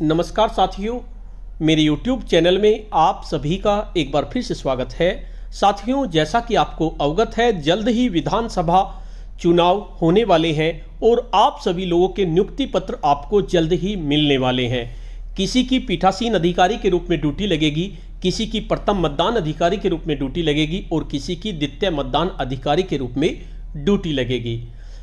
नमस्कार साथियों, मेरे YouTube चैनल में आप सभी का एक बार फिर से स्वागत है। साथियों, जैसा कि आपको अवगत है, जल्द ही विधानसभा चुनाव होने वाले हैं और आप सभी लोगों के नियुक्ति पत्र आपको जल्द ही मिलने वाले हैं। किसी की पीठासीन अधिकारी के रूप में ड्यूटी लगेगी, किसी की प्रथम मतदान अधिकारी के रूप में ड्यूटी लगेगी और किसी की द्वितीय मतदान अधिकारी के रूप में ड्यूटी लगेगी।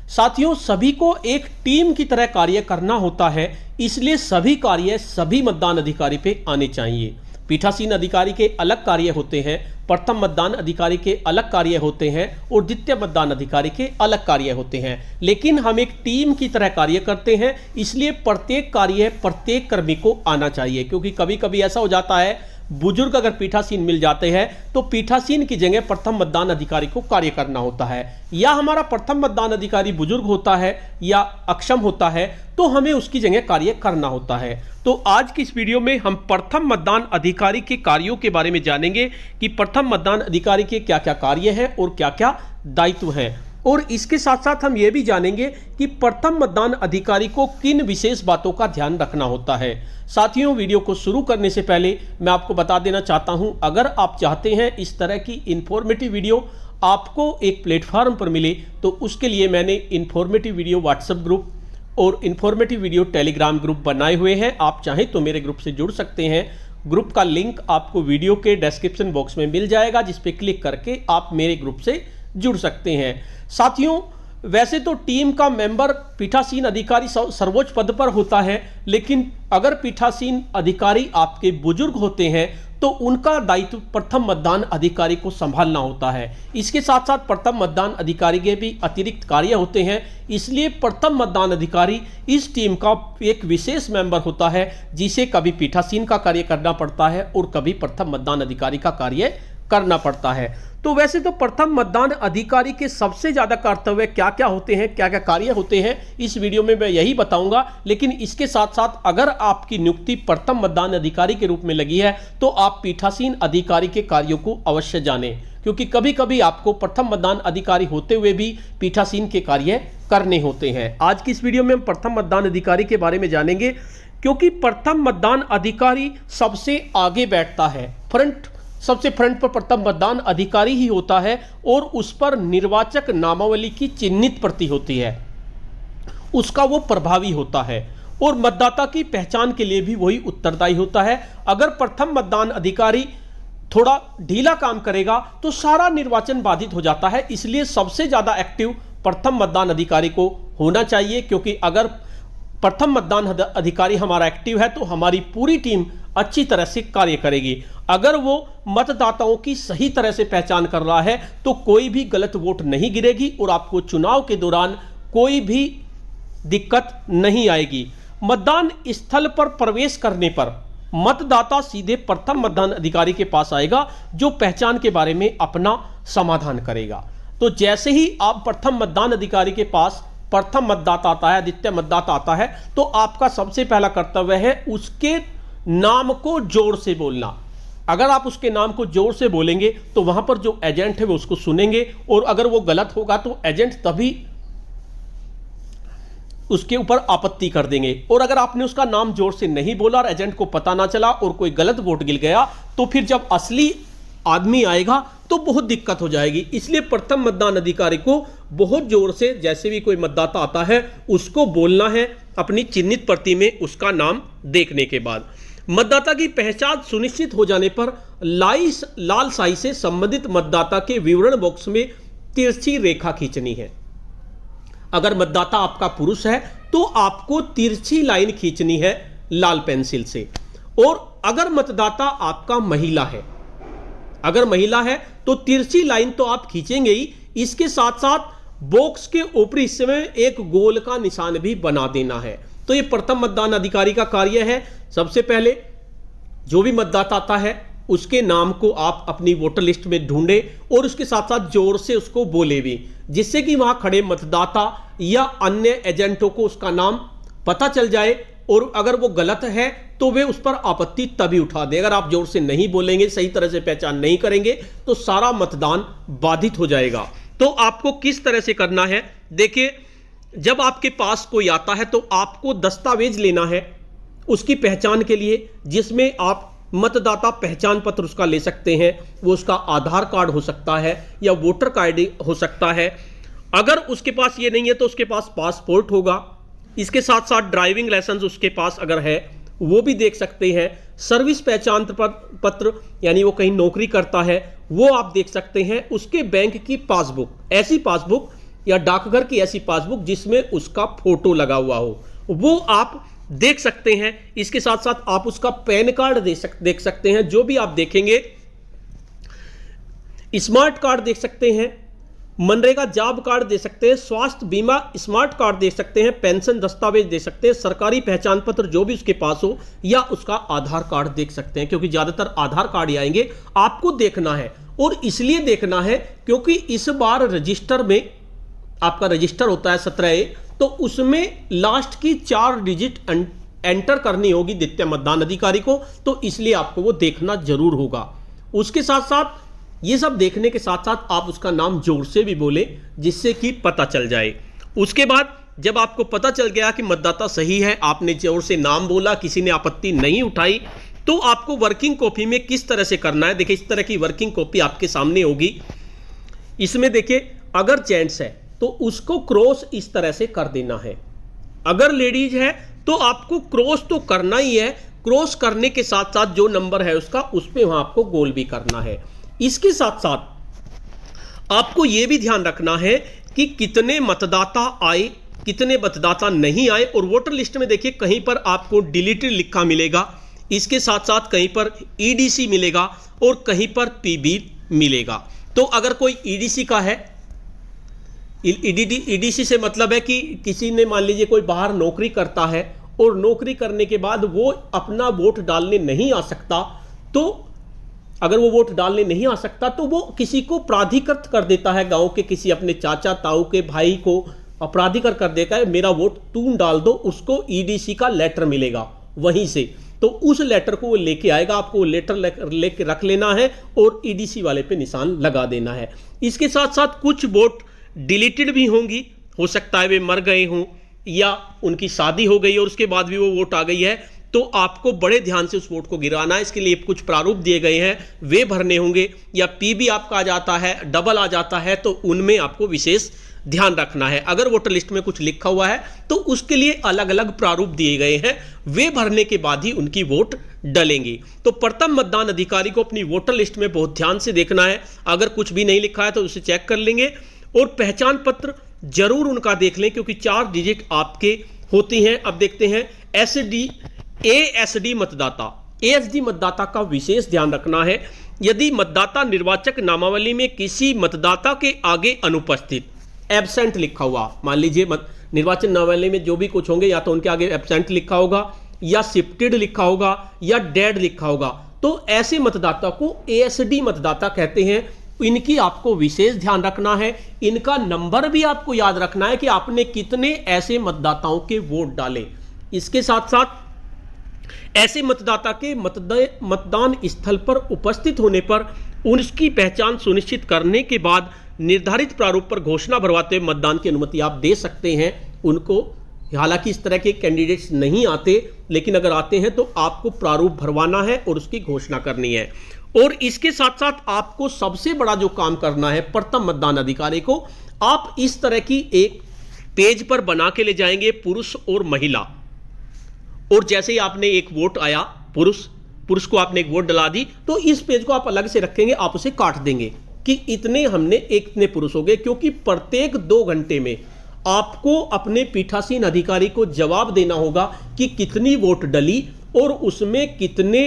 साथियों, सभी को एक टीम की तरह कार्य करना होता है, इसलिए सभी कार्य सभी मतदान अधिकारी पे आने चाहिए। पीठासीन अधिकारी के अलग कार्य होते हैं, प्रथम मतदान अधिकारी के अलग कार्य होते हैं और द्वितीय मतदान अधिकारी के अलग कार्य होते हैं, लेकिन हम एक टीम की तरह कार्य करते हैं, इसलिए प्रत्येक कार्य प्रत्येक कर्मी को आना चाहिए। क्योंकि कभी कभी ऐसा हो जाता है, बुजुर्ग अगर पीठासीन मिल जाते हैं तो पीठासीन की जगह प्रथम मतदान अधिकारी को कार्य करना होता है, या हमारा प्रथम मतदान अधिकारी बुजुर्ग होता है या अक्षम होता है तो हमें उसकी जगह कार्य करना होता है। तो आज की इस वीडियो में हम प्रथम मतदान अधिकारी के कार्यों के बारे में जानेंगे कि प्रथम मतदान अधिकारी के क्या क्या कार्य हैं और क्या क्या दायित्व हैं, और इसके साथ साथ हम ये भी जानेंगे कि प्रथम मतदान अधिकारी को किन विशेष बातों का ध्यान रखना होता है। साथियों, वीडियो को शुरू करने से पहले मैं आपको बता देना चाहता हूं, अगर आप चाहते हैं इस तरह की इंफॉर्मेटिव वीडियो आपको एक प्लेटफॉर्म पर मिले तो उसके लिए मैंने इंफॉर्मेटिव वीडियो व्हाट्सएप ग्रुप और इंफॉर्मेटिव वीडियो टेलीग्राम ग्रुप बनाए हुए हैं। आप चाहें तो मेरे ग्रुप से जुड़ सकते हैं। ग्रुप का लिंक आपको वीडियो के डिस्क्रिप्शन बॉक्स में मिल जाएगा, जिस पे क्लिक करके आप मेरे ग्रुप से जुड़ सकते हैं। साथियों, वैसे तो टीम का मेंबर पीठासीन अधिकारी सर्वोच्च पद पर होता है, लेकिन अगर पीठासीन अधिकारी आपके बुजुर्ग होते हैं तो उनका दायित्व प्रथम मतदान अधिकारी को संभालना होता है। इसके साथ साथ प्रथम मतदान अधिकारी के भी अतिरिक्त कार्य होते हैं, इसलिए प्रथम मतदान अधिकारी इस टीम का एक विशेष मेंबर होता है, जिसे कभी पीठासीन का कार्य करना पड़ता है और कभी प्रथम मतदान अधिकारी का कार्य करना पड़ता है। तो वैसे तो प्रथम मतदान अधिकारी के सबसे ज्यादा कर्तव्य क्या क्या होते हैं, क्या क्या कार्य होते हैं, इस वीडियो में मैं यही बताऊंगा। लेकिन इसके साथ साथ अगर आपकी नियुक्ति प्रथम मतदान अधिकारी के रूप में लगी है तो आप पीठासीन अधिकारी के कार्यों को अवश्य जानें, क्योंकि कभी कभी आपको प्रथम मतदान अधिकारी होते हुए भी पीठासीन के कार्य करने होते हैं। आज की इस वीडियो में हम प्रथम मतदान अधिकारी के बारे में जानेंगे, क्योंकि प्रथम मतदान अधिकारी सबसे आगे बैठता है, सबसे फ्रंट पर प्रथम मतदान अधिकारी ही होता है और उस पर निर्वाचक नामावली की चिन्हित प्रति होती है, उसका वो प्रभावी होता है और मतदाता की पहचान के लिए भी वही उत्तरदायी होता है। अगर प्रथम मतदान अधिकारी थोड़ा ढीला काम करेगा तो सारा निर्वाचन बाधित हो जाता है, इसलिए सबसे ज्यादा एक्टिव प्रथम मतदान अधिकारी को होना चाहिए। क्योंकि अगर प्रथम मतदान अधिकारी हमारा एक्टिव है तो हमारी पूरी टीम अच्छी तरह से कार्य करेगी। अगर वो मतदाताओं की सही तरह से पहचान कर रहा है तो कोई भी गलत वोट नहीं गिरेगी और आपको चुनाव के दौरान कोई भी दिक्कत नहीं आएगी। मतदान स्थल पर प्रवेश करने पर मतदाता सीधे प्रथम मतदान अधिकारी के पास आएगा, जो पहचान के बारे में अपना समाधान करेगा। तो जैसे ही आप प्रथम मतदान अधिकारी के पास प्रथम मतदाता आता है, द्वितीय मतदाता आता है, तो आपका सबसे पहला कर्तव्य है उसके नाम को जोर से बोलना। अगर आप उसके नाम को जोर से बोलेंगे तो वहां पर जो एजेंट है वो उसको सुनेंगे, और अगर वो गलत होगा तो एजेंट तभी उसके ऊपर आपत्ति कर देंगे। और अगर आपने उसका नाम जोर से नहीं बोला और एजेंट को पता ना चला और कोई गलत वोट गिर गया तो फिर जब असली आदमी आएगा तो बहुत दिक्कत हो जाएगी। इसलिए प्रथम मतदान अधिकारी को बहुत जोर से, जैसे भी कोई मतदाता आता है उसको बोलना है अपनी चिन्हित प्रति में उसका नाम देखने के बाद। मतदाता की पहचान सुनिश्चित हो जाने पर लाल स्याही से संबंधित मतदाता के विवरण बॉक्स में तिरछी रेखा खींचनी है। अगर मतदाता आपका पुरुष है तो आपको तिरछी लाइन खींचनी है लाल पेंसिल से, और अगर मतदाता आपका महिला है, अगर महिला है तो तिरछी लाइन तो आप खींचेंगे ही, इसके साथ साथ बॉक्स के ऊपरी हिस्से में एक गोल का निशान भी बना देना है। तो ये प्रथम मतदान अधिकारी का कार्य है। सबसे पहले जो भी मतदाता आता है उसके नाम को आप अपनी वोटर लिस्ट में ढूंढें और उसके साथ साथ जोर से उसको बोले भी, जिससे कि वहां खड़े मतदाता या अन्य एजेंटों को उसका नाम पता चल जाए, और अगर वो गलत है तो वे उस पर आपत्ति तभी उठा दे। अगर आप जोर से नहीं बोलेंगे, सही तरह से पहचान नहीं करेंगे तो सारा मतदान बाधित हो जाएगा। तो आपको किस तरह से करना है, देखिए, जब आपके पास कोई आता है तो आपको दस्तावेज लेना है उसकी पहचान के लिए, जिसमें आप मतदाता पहचान पत्र उसका ले सकते हैं, वो उसका आधार कार्ड हो सकता है या वोटर कार्ड हो सकता है। अगर उसके पास ये नहीं है तो उसके पास पासपोर्ट होगा। इसके साथ साथ ड्राइविंग लाइसेंस उसके पास अगर है वो भी देख सकते हैं। सर्विस पहचान पत्र यानी वो कहीं नौकरी करता है वो आप देख सकते हैं। उसके बैंक की पासबुक, ऐसी पासबुक या डाकघर की ऐसी पासबुक जिसमें उसका फोटो लगा हुआ हो, वो आप देख सकते हैं। इसके साथ साथ आप उसका पैन कार्ड देख सकते हैं, जो भी आप देखेंगे। स्मार्ट कार्ड देख सकते हैं, मनरेगा जॉब कार्ड दे सकते हैं, स्वास्थ्य बीमा स्मार्ट कार्ड दे सकते हैं, पेंशन दस्तावेज दे सकते हैं, सरकारी पहचान पत्र जो भी उसके पास हो, या उसका आधार कार्ड देख सकते हैं, क्योंकि ज्यादातर आधार कार्ड ही आएंगे। आपको देखना है, और इसलिए देखना है क्योंकि इस बार रजिस्टर में आपका रजिस्टर होता है 17A, तो उसमें लास्ट की 4 डिजिट एंटर करनी होगी द्वितीय मतदान अधिकारी को, तो इसलिए आपको वो देखना जरूर होगा। उसके साथ साथ ये सब देखने के साथ साथ आप उसका नाम जोर से भी बोले, जिससे कि पता चल जाए। उसके बाद जब आपको पता चल गया कि मतदाता सही है, आपने जोर से नाम बोला, किसी ने आपत्ति नहीं उठाई, तो आपको वर्किंग कॉपी में किस तरह से करना है, देखिए इस तरह की वर्किंग कॉपी आपके सामने होगी। इसमें देखिए अगर जेंट्स है तो उसको क्रॉस इस तरह से कर देना है, अगर लेडीज है तो आपको क्रॉस तो करना ही है। क्रॉस करने के साथ साथ जो नंबर है उसका, उस पर वहां आपको गोल भी करना है। इसके साथ साथ आपको यह भी ध्यान रखना है कि कितने मतदाता आए, कितने मतदाता नहीं आए। और वोटर लिस्ट में देखिए कहीं पर आपको डिलीटेड लिखा मिलेगा, इसके साथ साथ कहीं पर ईडीसी मिलेगा और कहीं पर पीबी मिलेगा। तो अगर कोई ईडीसी का है, ईडीसी से मतलब है कि किसी ने मान लीजिए कोई बाहर नौकरी करता है और नौकरी करने के बाद वो अपना वोट डालने नहीं आ सकता, तो अगर वो वोट डालने नहीं आ सकता तो वो किसी को प्राधिकृत कर देता है, गांव के किसी अपने चाचा ताऊ के भाई को प्राधिकृत कर देता है, मेरा वोट तुम डाल दो। उसको ईडीसी का लेटर मिलेगा वहीं से, तो उस लेटर को वो लेके आएगा, आपको वो लेटर लेके रख लेना है और ईडीसी वाले पे निशान लगा देना है। इसके साथ साथ कुछ वोट डिलीटेड भी होंगी, हो सकता है वे मर गए हों या उनकी शादी हो गई और उसके बाद भी वो वोट आ गई है, तो आपको बड़े ध्यान से उस वोट को गिराना है। इसके लिए कुछ प्रारूप दिए गए हैं, वे भरने होंगे। या पीबी आपका आ जाता है, डबल आ जाता है, तो उनमें आपको विशेष ध्यान रखना है। अगर वोटर लिस्ट में कुछ लिखा हुआ है तो उसके लिए अलग अलग प्रारूप दिए गए हैं, वे भरने के बाद ही उनकी वोट डलेंगी। तो प्रथम मतदान अधिकारी को अपनी वोटर लिस्ट में बहुत ध्यान से देखना है। अगर कुछ भी नहीं लिखा है तो उसे चेक कर लेंगे, और पहचान पत्र जरूर उनका देख लें, क्योंकि 4 डिजिट आपके होती हैं। अब देखते हैं एएसडी मतदाता। एएसडी मतदाता का विशेष ध्यान रखना है। यदि मतदाता निर्वाचक नामावली में किसी मतदाता के आगे अनुपस्थित, एब्सेंट लिखा हुआ, मान लीजिए निर्वाचन नामावली में जो भी कुछ होंगे, या तो उनके आगे एब्सेंट लिखा होगा या शिफ्टेड लिखा होगा या डेड लिखा होगा, तो ऐसे मतदाता को एएसडी मतदाता कहते हैं। इनकी आपको विशेष ध्यान रखना है। इनका नंबर भी आपको याद रखना है कि आपने कितने ऐसे मतदाताओं के वोट डाले। इसके साथ साथ ऐसे मतदाता के मतदान स्थल पर उपस्थित होने पर उनकी पहचान सुनिश्चित करने के बाद निर्धारित प्रारूप पर घोषणा भरवाते हुए मतदान की अनुमति आप दे सकते हैं उनको। हालांकि इस तरह के कैंडिडेट्स नहीं आते, लेकिन अगर आते हैं तो आपको प्रारूप भरवाना है और उसकी घोषणा करनी है। और इसके साथ साथ आपको सबसे बड़ा जो काम करना है प्रथम मतदान अधिकारी को, आप इस तरह की एक पेज पर बना के ले जाएंगे, पुरुष और महिला। और जैसे ही आपने एक वोट आया, पुरुष को आपने एक वोट डला दी, तो इस पेज को आप अलग से रखेंगे, आप उसे काट देंगे कि इतने हमने इतने पुरुष हो गए। क्योंकि प्रत्येक 2 घंटे में आपको अपने पीठासीन अधिकारी को जवाब देना होगा कि कितनी वोट डली और उसमें कितने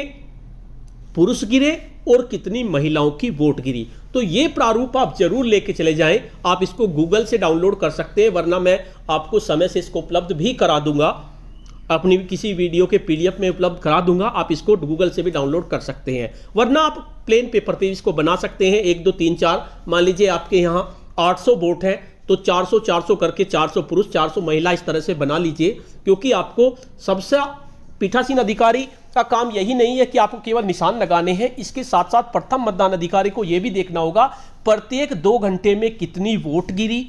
पुरुष गिरे और कितनी महिलाओं की वोट गिरी। तो ये प्रारूप आप जरूर लेके चले जाएं। आप इसको गूगल से डाउनलोड कर सकते हैं, वरना मैं आपको समय से इसको उपलब्ध भी करा दूंगा, अपनी किसी वीडियो के पीडीएफ में उपलब्ध करा दूंगा। आप इसको गूगल से भी डाउनलोड कर सकते हैं, वरना आप प्लेन पेपर पे इसको बना सकते हैं। 1 2 3 4, मान लीजिए आपके यहाँ 800 वोट है तो 400 400 करके 400 पुरुष 400 महिला इस तरह से बना लीजिए। क्योंकि आपको सबसे पीठासीन अधिकारी का काम यही नहीं है कि आपको केवल निशान लगाने हैं, इसके साथ साथ प्रथम मतदान अधिकारी को यह भी देखना होगा प्रत्येक 2 घंटे में कितनी वोट गिरी,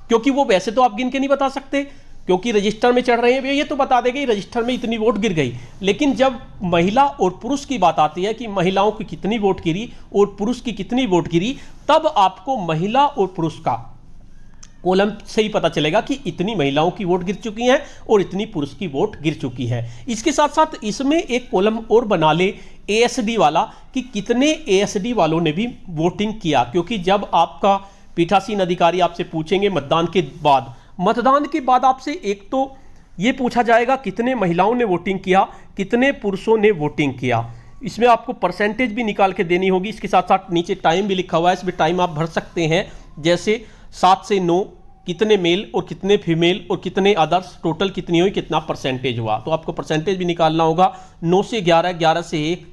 क्योंकि वो वैसे तो आप गिन के नहीं बता सकते। क्योंकि रजिस्टर में चढ़ रहे हैं, ये तो बता देगा रजिस्टर में इतनी वोट गिर गई। लेकिन जब महिला और पुरुष की बात आती है कि महिलाओं की कितनी वोट गिरी और पुरुष की कितनी वोट गिरी, तब आपको महिला और पुरुष का कॉलम से ही पता चलेगा कि इतनी महिलाओं की वोट गिर चुकी हैं और इतनी पुरुष की वोट गिर चुकी है। इसके साथ साथ इसमें एक कॉलम और बना ले एएसडी वाला कि कितने एएसडी वालों ने भी वोटिंग किया, क्योंकि जब आपका पीठासीन अधिकारी आपसे पूछेंगे मतदान के बाद आपसे एक तो ये पूछा जाएगा कितने महिलाओं ने वोटिंग किया, कितने पुरुषों ने वोटिंग किया। इसमें आपको परसेंटेज भी निकाल के देनी होगी। इसके साथ साथ नीचे टाइम भी लिखा हुआ है, इसमें टाइम आप भर सकते हैं, जैसे 7 से 9 कितने मेल और कितने फीमेल और कितने अदर्स, टोटल कितनी हुई, कितना परसेंटेज हुआ। तो आपको परसेंटेज भी निकालना होगा। 9 से 11, 11 से 1,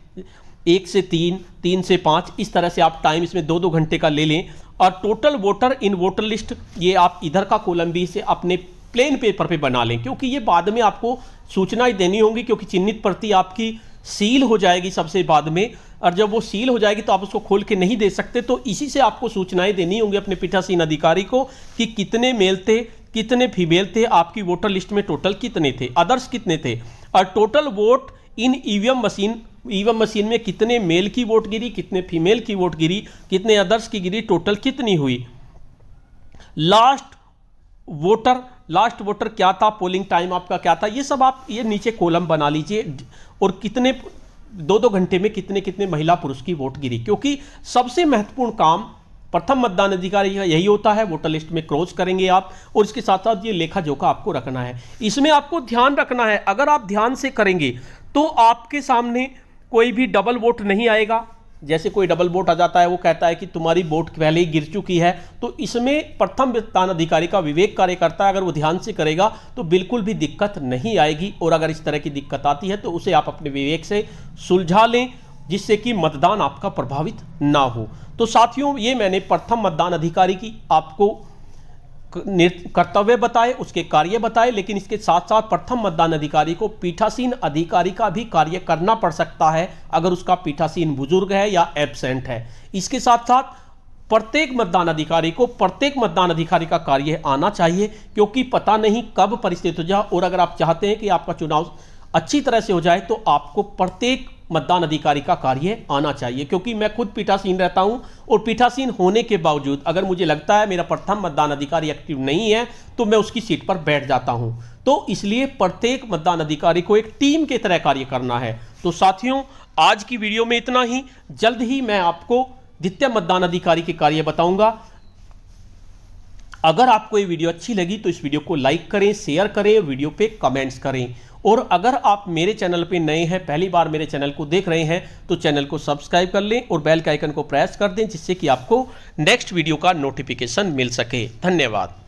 1 से 3, 3 से 5, इस तरह से आप टाइम इसमें 2-2 घंटे का ले लें। और टोटल वोटर इन वोटर लिस्ट, ये आप इधर का कॉलम भी से अपने प्लेन पेपर पे बना लें, क्योंकि ये बाद में आपको सूचनाएं देनी होंगी, क्योंकि चिन्हित प्रति आपकी सील हो जाएगी सबसे बाद में, और जब वो सील हो जाएगी तो आप उसको खोल के नहीं दे सकते। तो इसी से आपको सूचनाएं देनी होंगी अपने पीठासीन अधिकारी को कि कितने मेल थे, कितने फीमेल थे, आपकी वोटर लिस्ट में टोटल कितने थे, अदर्स कितने थे, और total vote in EVM machine में कितने मेल की वोट गिरी, कितने फीमेल की वोट गिरी, कितने अदर्स की गिरी, टोटल कितनी हुई। लास्ट वोटर क्या था, पोलिंग टाइम आपका क्या था, ये सब आप ये नीचे कॉलम बना लीजिए। और कितने 2-2 घंटे में कितने महिला पुरुष की वोट गिरी, क्योंकि सबसे महत्वपूर्ण काम प्रथम मतदान अधिकारी का यही होता है। वोटर लिस्ट में क्रॉस करेंगे आप, और इसके साथ साथ ये लेखा जोखा आपको रखना है। इसमें आपको ध्यान रखना है, अगर आप ध्यान से करेंगे तो आपके सामने कोई भी डबल वोट नहीं आएगा। जैसे कोई डबल वोट आ जाता है, वो कहता है कि तुम्हारी वोट पहले ही गिर चुकी है, तो इसमें प्रथम मतदान अधिकारी का विवेक कार्य करता है। अगर वो ध्यान से करेगा तो बिल्कुल भी दिक्कत नहीं आएगी, और अगर इस तरह की दिक्कत आती है तो उसे आप अपने विवेक से सुलझा लें, जिससे कि मतदान आपका प्रभावित ना हो। तो साथियों, ये मैंने प्रथम मतदान अधिकारी की आपको कर्तव्य बताए, उसके कार्य बताए, लेकिन इसके साथ साथ प्रथम मतदान अधिकारी को पीठासीन अधिकारी का भी कार्य करना पड़ सकता है अगर उसका पीठासीन बुजुर्ग है या एब्सेंट है। इसके साथ साथ प्रत्येक मतदान अधिकारी को प्रत्येक मतदान अधिकारी का कार्य आना चाहिए, क्योंकि पता नहीं कब परिस्थिति हो जाए। और अगर आप चाहते हैं कि आपका चुनाव अच्छी तरह से हो जाए तो आपको प्रत्येक मतदान अधिकारी का कार्य आना चाहिए। क्योंकि मैं खुद पीठासीन रहता हूं, और पीठासीन होने के बावजूद अगर मुझे लगता है मेरा प्रथम मतदान अधिकारी एक्टिव नहीं है तो मैं उसकी सीट पर बैठ जाता हूं। तो इसलिए प्रत्येक मतदान अधिकारी को एक टीम की तरह कार्य करना है। तो साथियों, आज की वीडियो में इतना ही। जल्द ही मैं आपको द्वितीय मतदान अधिकारी के कार्य बताऊंगा। अगर आपको ये वीडियो अच्छी लगी तो इस वीडियो को लाइक करें, शेयर करें, वीडियो पे कमेंट्स करें। और अगर आप मेरे चैनल पे नए हैं, पहली बार मेरे चैनल को देख रहे हैं, तो चैनल को सब्सक्राइब कर लें और बेल के आइकन को प्रेस कर दें, जिससे कि आपको नेक्स्ट वीडियो का नोटिफिकेशन मिल सके। धन्यवाद।